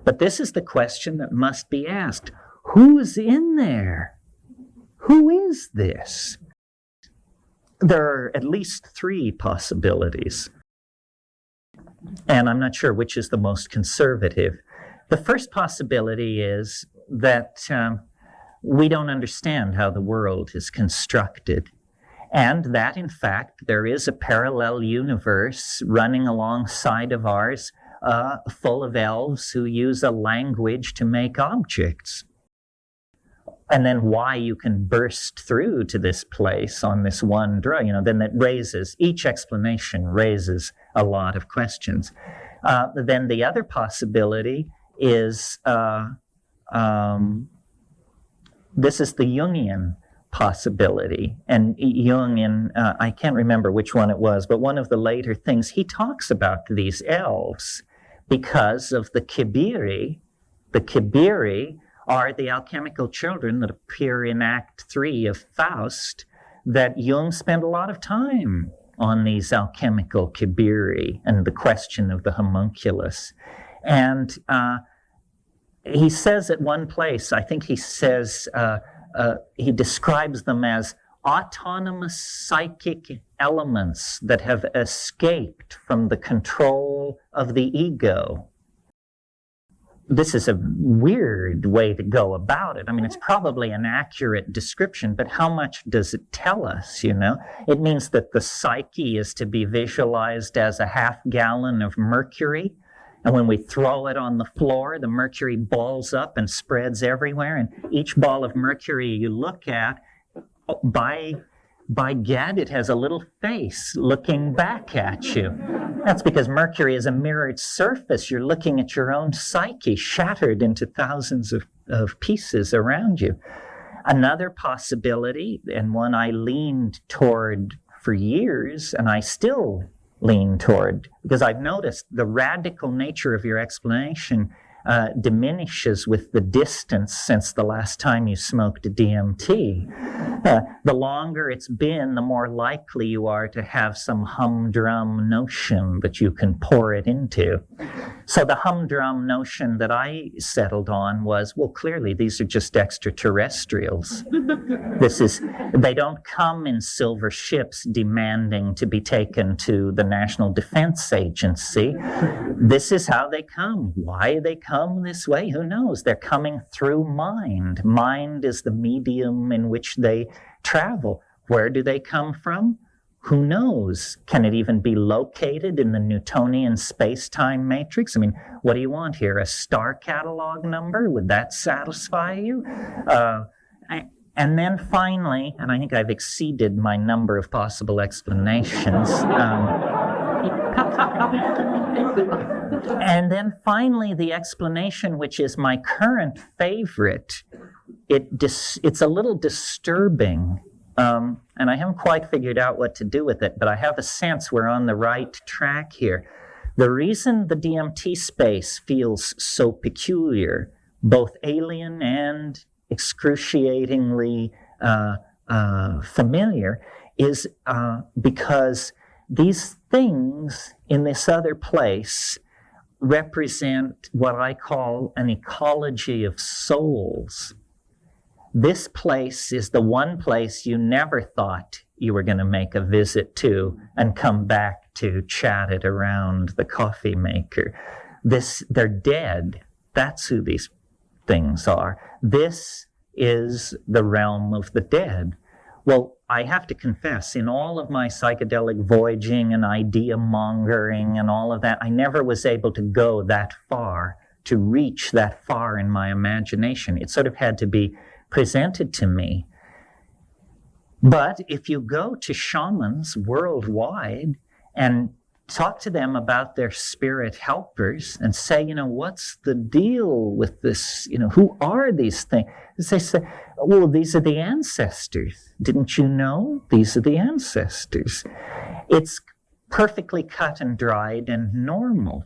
But this is the question that must be asked. Who's in there? Who is this? There are at least 3 possibilities, and I'm not sure which is the most conservative. The first possibility is that we don't understand how the world is constructed, and that, in fact, there is a parallel universe running alongside of ours, full of elves who use a language to make objects. And then why you can burst through to this place on this one drug, then that raises, each explanation raises a lot of questions. Then the other possibility is, this is the Jungian possibility. And Jung, I can't remember which one it was, but one of the later things, he talks about these elves because of the Kiri. The Kiri are the alchemical children that appear in Act 3 of Faust, that Jung spent a lot of time on these alchemical Kiri and the question of the homunculus. And he says at one place, I think he says, he describes them as autonomous psychic elements that have escaped from the control of the ego. This is a weird way to go about it. I mean, it's probably an accurate description, but how much does it tell us, It means that the psyche is to be visualized as a half-gallon of mercury, and when we throw it on the floor, the mercury balls up and spreads everywhere, and each ball of mercury you look at, by gad, it has a little face looking back at you. That's because Mercury is a mirrored surface. You're looking at your own psyche shattered into thousands of pieces around you. Another possibility, and one I leaned toward for years, and I still lean toward, because I've noticed the radical nature of your explanation diminishes with the distance since the last time you smoked DMT. The longer it's been, the more likely you are to have some humdrum notion that you can pour it into. So the humdrum notion that I settled on was, well, clearly these are just extraterrestrials. They don't come in silver ships demanding to be taken to the National Defense Agency. This is how they come. Why they come this way, who knows? They're coming through mind. Mind is the medium in which they travel. Where do they come from? Who knows? Can it even be located in the Newtonian space-time matrix? I mean, what do you want here? A star catalog number? Would that satisfy you? And then finally, and I think I've exceeded my number of possible explanations, and then finally, the explanation, which is my current favorite, it's a little disturbing, and I haven't quite figured out what to do with it, but I have a sense we're on the right track here. The reason the DMT space feels so peculiar, both alien and excruciatingly familiar, is because these things in this other place represent what I call an ecology of souls. This place is the one place you never thought you were going to make a visit to and come back to chat it around the coffee maker. They're dead. That's who these things are. This is the realm of the dead. Well, I have to confess, in all of my psychedelic voyaging and idea mongering and all of that, I never was able to go that far, to reach that far in my imagination. It sort of had to be presented to me. But if you go to shamans worldwide and talk to them about their spirit helpers and say, what's the deal with this? Who are these things? They say, well, these are the ancestors. Didn't you know? These are the ancestors. It's perfectly cut and dried and normal.